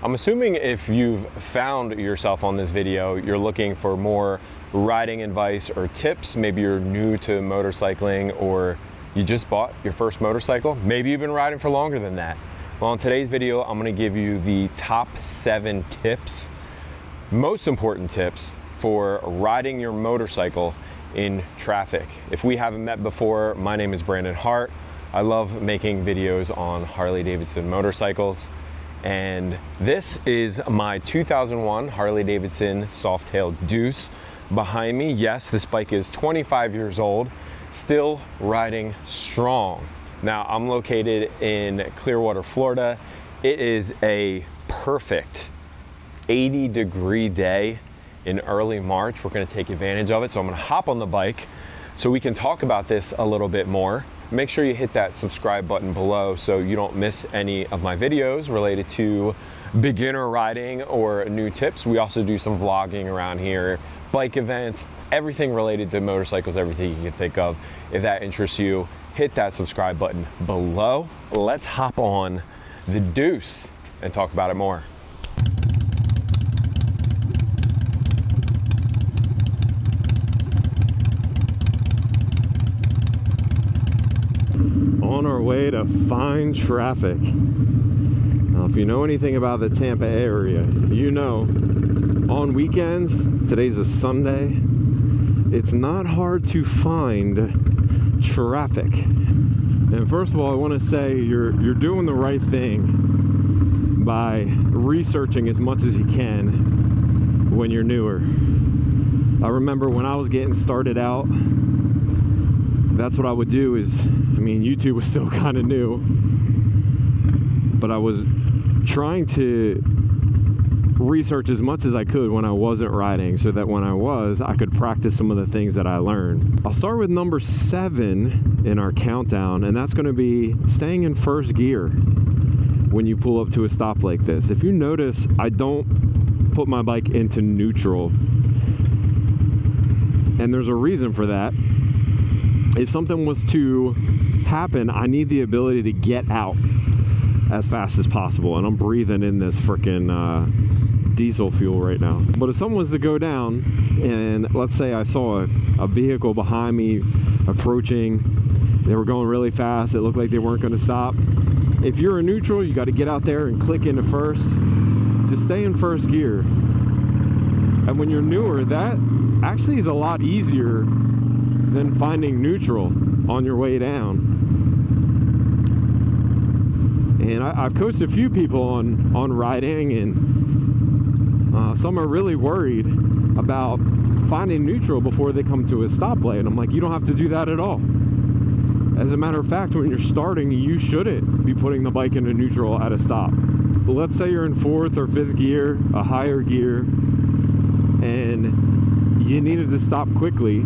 I'm assuming if you've found yourself on this video, you're looking for more riding advice or tips. Maybe you're new to motorcycling, or you just bought your first motorcycle. Maybe you've been riding for longer than that. Well, in today's video, I'm gonna give you the top 7 tips, most important tips for riding your motorcycle in traffic. If we haven't met before, my name is Brandon Hart. I love making videos on Harley-Davidson motorcycles. And this is my 2001 Harley-Davidson Softail Deuce behind me. Yes, this bike is 25 years old, still riding strong. Now, I'm located in Clearwater, Florida. It is a perfect 80-degree day in early March. We're gonna take advantage of it. So I'm gonna hop on the bike so we can talk about this a little bit more. Make sure you hit that subscribe button below so you don't miss any of my videos related to beginner riding or new tips. We also do some vlogging around here, bike events, everything related to motorcycles, everything you can think of. If that interests you, hit that subscribe button below. Let's hop on the Deuce and talk about it more. On our way to find traffic. Now, if you know anything about the Tampa area, you know on weekends, today's a Sunday, it's not hard to find traffic. And first of all, I want to say you're doing the right thing by researching as much as you can when you're newer. I remember when I was getting started out, that's what I would do is, YouTube was still kind of new, but I was trying to research as much as I could when I wasn't riding, so that when I was, I could practice some of the things that I learned. I'll start with number 7 in our countdown, and that's going to be staying in first gear when you pull up to a stop like this. If you notice, I don't put my bike into neutral, and there's a reason for that. If something was to happen, I need the ability to get out as fast as possible, and I'm breathing in this freaking diesel fuel right now. But if someone was to go down, and let's say I saw a vehicle behind me approaching, they were going really fast, it looked like they weren't going to stop. If you're in neutral, you got to get out there and click into first. Just stay in first gear. And when you're newer, that actually is a lot easier than finding neutral on your way down. And I've coached a few people on riding, and some are really worried about finding neutral before they come to a stoplight. And I'm like, you don't have to do that at all. As a matter of fact, when you're starting, you shouldn't be putting the bike into neutral at a stop. But let's say you're in 4th or 5th gear, a higher gear, and you needed to stop quickly.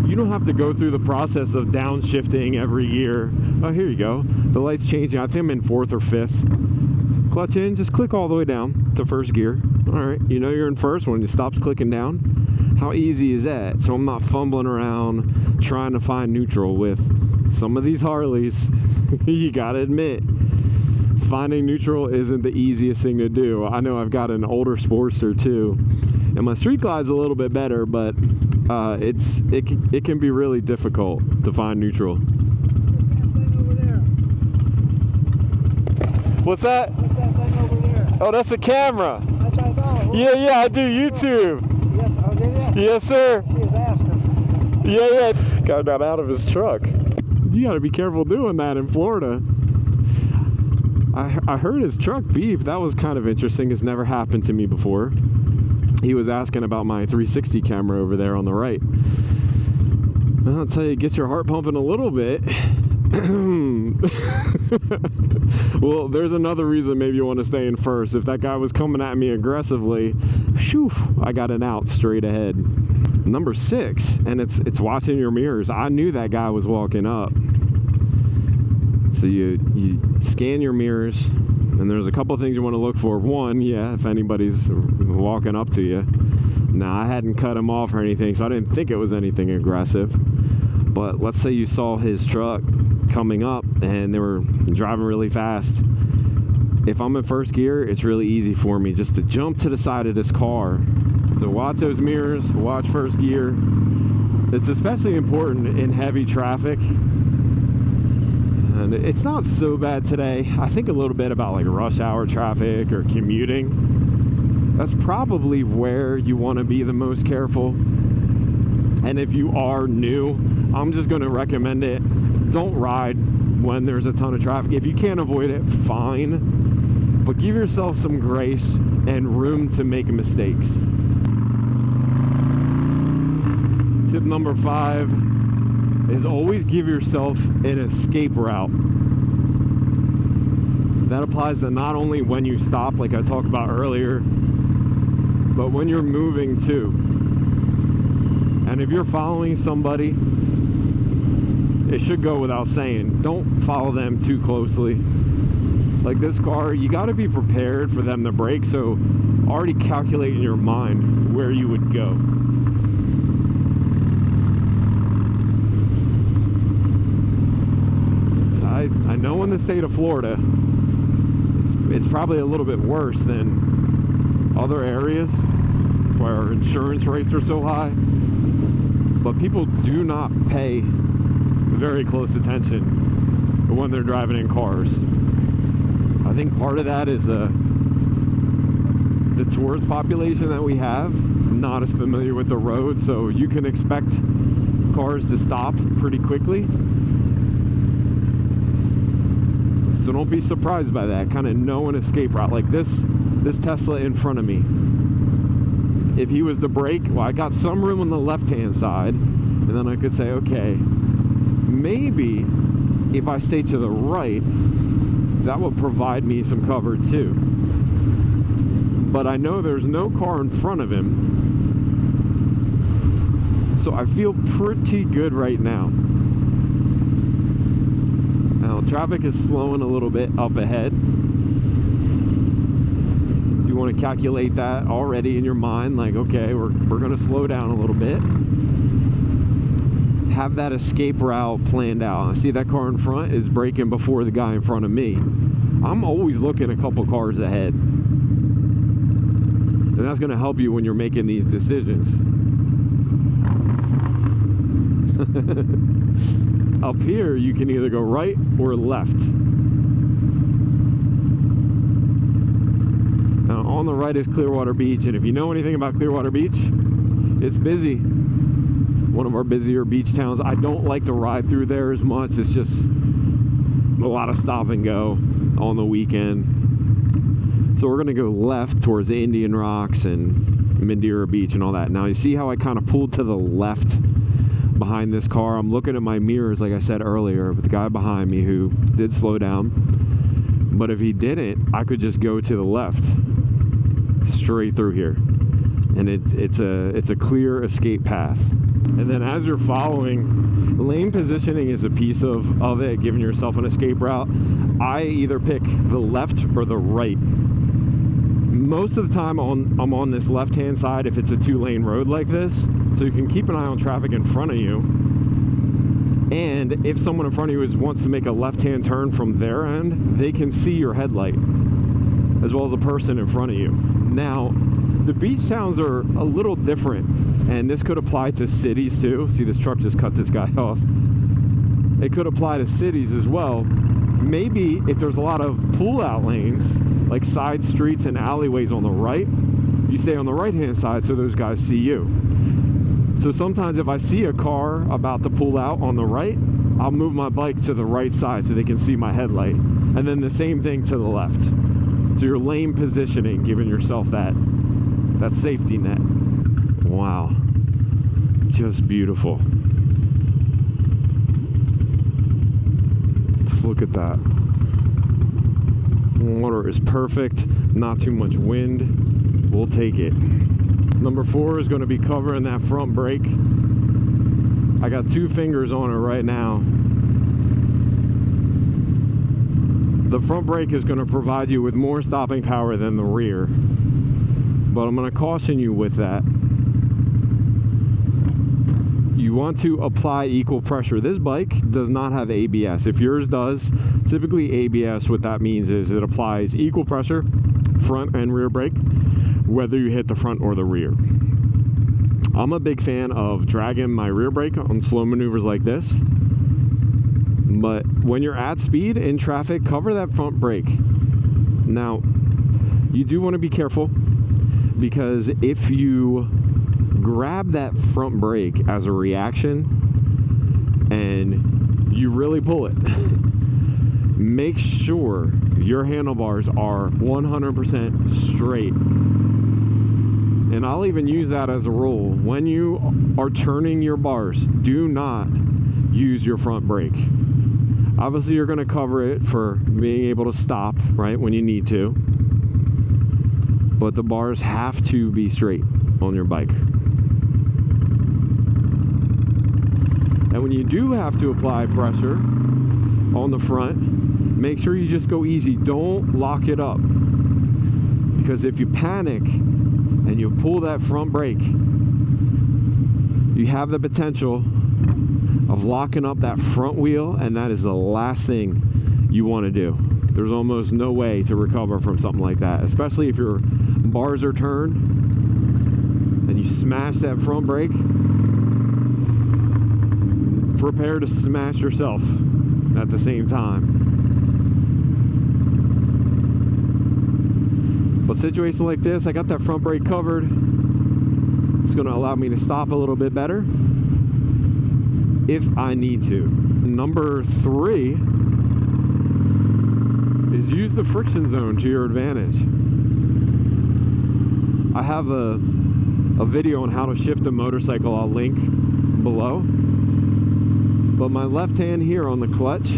You don't have to go through the process of downshifting every gear. Oh, here you go. The light's changing. I think I'm in 4th or 5th. Clutch in, just click all the way down to first gear. All right, you know you're in first when it stops clicking down. How easy is that? So I'm not fumbling around trying to find neutral with some of these Harleys. You gotta admit, finding neutral isn't the easiest thing to do. I know I've got an older Sportster too, and my Street Glide's a little bit better, but it can be really difficult to find neutral. What's that? What's that thing over there? Oh, that's a camera. That's what I thought. Yeah, I do YouTube. Yes, oh, did you? Yes, sir. She was asking. Yeah. Got that out of his truck. You got to be careful doing that in Florida. I heard his truck beep. That was kind of interesting. It's never happened to me before. He was asking about my 360 camera over there on the right. I'll tell you, it gets your heart pumping a little bit. Well, there's another reason maybe you want to stay in first. If that guy was coming at me aggressively, shoo, I got an out straight ahead. Number 6, and it's watching your mirrors. I knew that guy was walking up. So you scan your mirrors, and there's a couple of things you want to look for. One, yeah, if anybody's walking up to you. Now, I hadn't cut him off or anything, so I didn't think it was anything aggressive. But let's say you saw his truck coming up and they were driving really fast. if I'm in first gear, it's really easy for me just to jump to the side of this car. So watch those mirrors, watch first gear. It's especially important in heavy traffic. And it's not so bad today. I think a little bit about like rush hour traffic or commuting. That's probably where you want to be the most careful. And if you are new, I'm just going to recommend it. Don't ride when there's a ton of traffic. If you can't avoid it, fine. But give yourself some grace and room to make mistakes. Tip number 5 is always give yourself an escape route. That applies to not only when you stop, like I talked about earlier, but when you're moving too. And if you're following somebody, it should go without saying, don't follow them too closely. Like this car, you got to be prepared for them to brake, so already calculate in your mind where you would go. I know in the state of Florida, it's probably a little bit worse than other areas. That's why our insurance rates are so high. But people do not pay very close attention when they're driving in cars. I think part of that is the tourist population that we have, not as familiar with the road, so you can expect cars to stop pretty quickly. So don't be surprised by that. Kind of know an escape route. Like this Tesla in front of me. If he was to brake, well, I got some room on the left-hand side, and then I could say, okay, maybe if I stay to the right, that will provide me some cover too. But I know there's no car in front of him, so I feel pretty good right now. Now, traffic is slowing a little bit up ahead. So you want to calculate that already in your mind, like, okay, we're going to slow down a little bit. Have that escape route planned out. I see that car in front is braking before the guy in front of me. I'm always looking a couple cars ahead. And that's going to help you when you're making these decisions. Up here, you can either go right or left. Now, on the right is Clearwater Beach, and if you know anything about Clearwater Beach, it's busy. One of our busier beach towns. I don't like to ride through there as much. It's just a lot of stop and go on the weekend. So we're going to go left towards the Indian Rocks and Madeira Beach and all that. Now, you see how I kind of pulled to the left behind this car? I'm looking at my mirrors, like I said earlier, with the guy behind me who did slow down. But if he didn't, I could just go to the left, straight through here, and it's a clear escape path. And then as you're following, lane positioning is a piece of it, giving yourself an escape route. I either pick the left or the right. Most of the time I'm on this left-hand side if it's a 2-lane road like this, so you can keep an eye on traffic in front of you. And if someone in front of you wants to make a left-hand turn from their end, they can see your headlight, as well as a person in front of you. Now, the beach towns are a little different, and this could apply to cities too. See, this truck just cut this guy off. It could apply to cities as well. Maybe if there's a lot of pull-out lanes, like side streets and alleyways on the right, you stay on the right-hand side so those guys see you. So sometimes if I see a car about to pull out on the right, I'll move my bike to the right side so they can see my headlight. And then the same thing to the left. So your lane positioning, giving yourself that safety net. Wow, just beautiful. Just look at that. Water is perfect, not too much wind. We'll take it. Number 4 is going to be covering that front brake. I got 2 fingers on it right now. The front brake is going to provide you with more stopping power than the rear, but I'm going to caution you with that. you want to apply equal pressure. This bike does not have ABS. If yours does, typically ABS, what that means is it applies equal pressure, front and rear brake, whether you hit the front or the rear. I'm a big fan of dragging my rear brake on slow maneuvers like this. But when you're at speed in traffic, cover that front brake. Now, you do want to be careful, because if you grab that front brake as a reaction and you really pull it, make sure your handlebars are 100% straight. And I'll even use that as a rule. When you are turning your bars, do not use your front brake. Obviously, you're going to cover it for being able to stop, right, when you need to. But the bars have to be straight on your bike. And when you do have to apply pressure on the front, make sure you just go easy. Don't lock it up. Because if you panic and you pull that front brake, you have the potential of locking up that front wheel, and that is the last thing you want to do. There's almost no way to recover from something like that, especially if your bars are turned and you smash that front brake. Prepare to smash yourself at the same time. But situations like this, I got that front brake covered. It's going to allow me to stop a little bit better if I need to. Number 3 is use the friction zone to your advantage. I have a video on how to shift a motorcycle. I'll link below. But my left hand here on the clutch,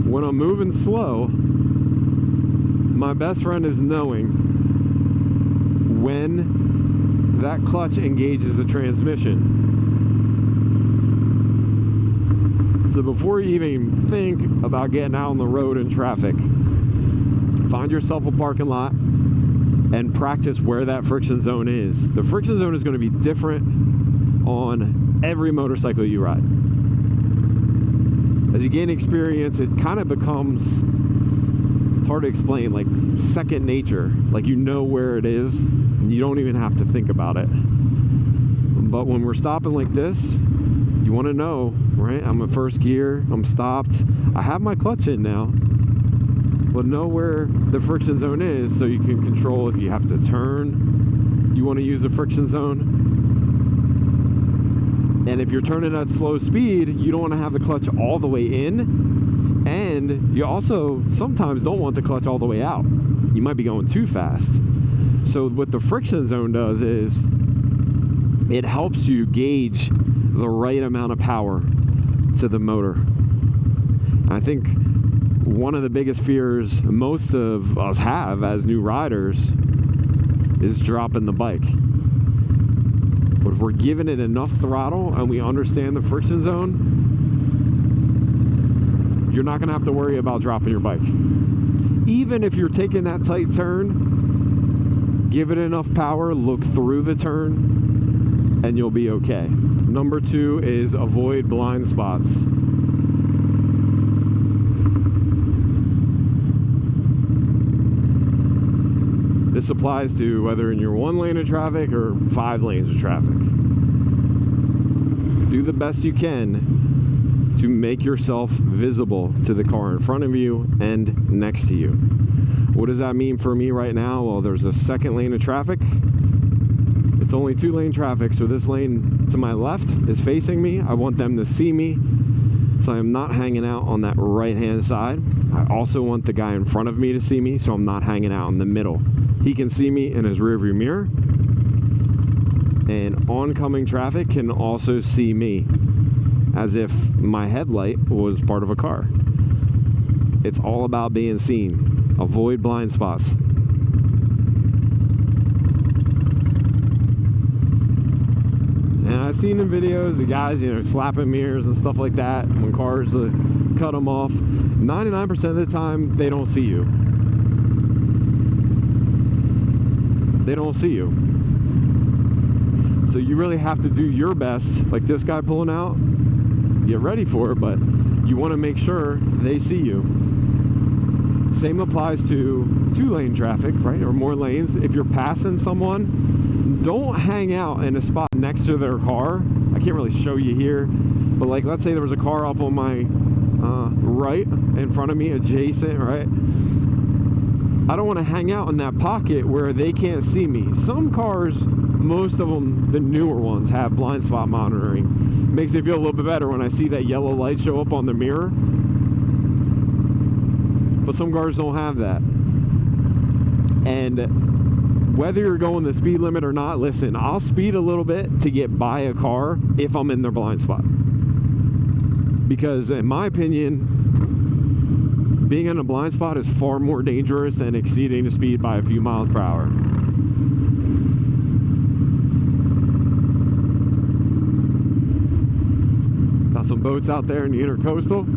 when I'm moving slow, my best friend is knowing when that clutch engages the transmission. So before you even think about getting out on the road in traffic, find yourself a parking lot and practice where that friction zone is. The friction zone is going to be different on every motorcycle you ride. As you gain experience, it kind of becomes, it's hard to explain, like second nature. Like you know where it is, and you don't even have to think about it. But when we're stopping like this, you want to know, right? I'm in first gear, I'm stopped, I have my clutch in now, but know where the friction zone is so you can control if you have to turn. You want to use the friction zone. And if you're turning at slow speed, you don't want to have the clutch all the way in. And you also sometimes don't want the clutch all the way out. You might be going too fast. So what the friction zone does is it helps you gauge the right amount of power to the motor. I think one of the biggest fears most of us have as new riders is dropping the bike. But if we're giving it enough throttle and we understand the friction zone, you're not going to have to worry about dropping your bike. Even if you're taking that tight turn, give it enough power, look through the turn, and you'll be okay. Number 2 is avoid blind spots. This applies to whether in your 1 lane of traffic or 5 lanes of traffic. Do the best you can to make yourself visible to the car in front of you and next to you. What does that mean for me right now? Well, there's a 2nd lane of traffic. It's only 2 lane traffic, so this lane to my left is facing me. I want them to see me, so I'm not hanging out on that right hand side. I also want the guy in front of me to see me, so I'm not hanging out in the middle. He can see me in his rearview mirror, and oncoming traffic can also see me as if my headlight was part of a car. It's all about being seen. Avoid blind spots. And I've seen in videos the guys, slapping mirrors and stuff like that when cars cut them off. 99% of the time, they don't see you. They don't see you. So you really have to do your best, like this guy pulling out, get ready for it, but you want to make sure they see you. Same applies to 2-lane traffic, right, or more lanes. If you're passing someone, don't hang out in a spot next to their car. I can't really show you here, but like let's say there was a car up on my right in front of me, adjacent, right? I don't want to hang out in that pocket where they can't see me. Some cars, most of them, the newer ones, have blind spot monitoring. Makes me feel a little bit better when I see that yellow light show up on the mirror. But some cars don't have that. And whether you're going the speed limit or not, listen, I'll speed a little bit to get by a car if I'm in their blind spot. Because in my opinion, being in a blind spot is far more dangerous than exceeding the speed by a few miles per hour. Got some boats out there in the intercoastal.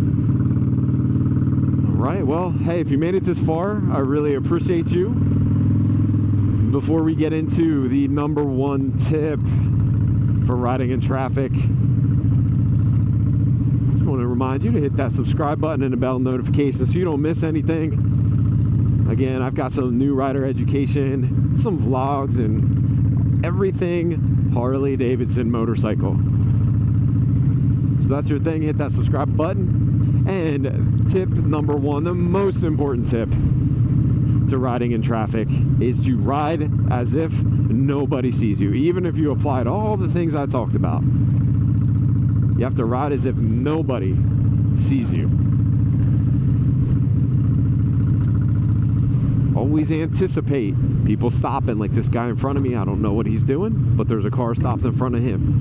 All right, well, hey, if you made it this far, I really appreciate you. Before we get into the #1 tip for riding in traffic, I want to remind you to hit that subscribe button and the bell notification so you don't miss anything. Again, I've got some new rider education, some vlogs, and everything Harley-Davidson motorcycle. So that's your thing, hit that subscribe button. And tip #1, the most important tip to riding in traffic, is to ride as if nobody sees you. Even if you applied all the things I talked about, you have to ride as if nobody sees you. Always anticipate people stopping, like this guy in front of me. I don't know what he's doing, but there's a car stopped in front of him.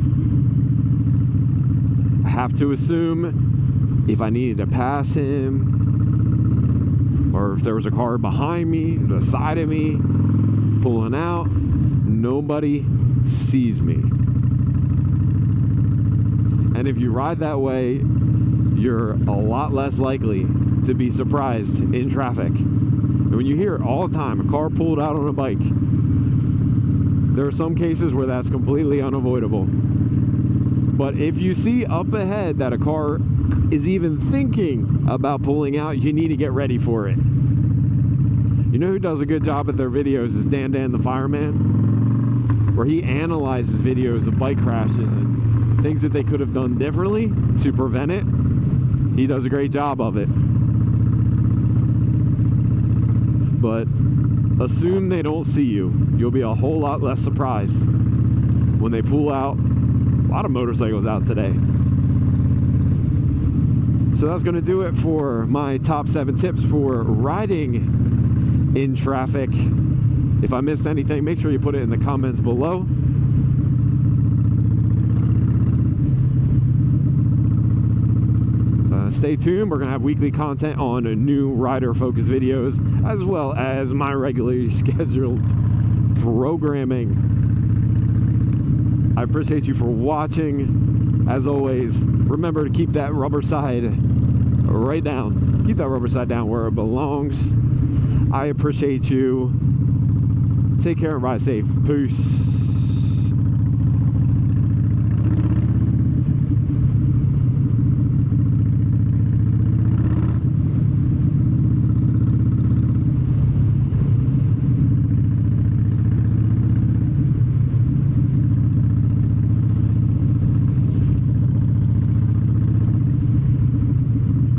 I have to assume if I needed to pass him, or if there was a car behind me, the side of me, pulling out, nobody sees me. And if you ride that way, you're a lot less likely to be surprised in traffic. And when you hear it all the time, a car pulled out on a bike, there are some cases where that's completely unavoidable. But if you see up ahead that a car is even thinking about pulling out, you need to get ready for it. You know who does a good job at their videos is Dan the Fireman, where he analyzes videos of bike crashes and things that they could have done differently to prevent it. He does a great job of it. But assume they don't see you. You'll be a whole lot less surprised when they pull out. A lot of motorcycles out today. So that's going to do it for my top 7 tips for riding in traffic. If I missed anything, make sure you put it in the comments below. Stay tuned. We're going to have weekly content on new rider focused videos, as well as my regularly scheduled programming. I appreciate you for watching. As always, remember to keep that rubber side right down. Keep that rubber side down where it belongs. I appreciate you. Take care and ride safe. Peace.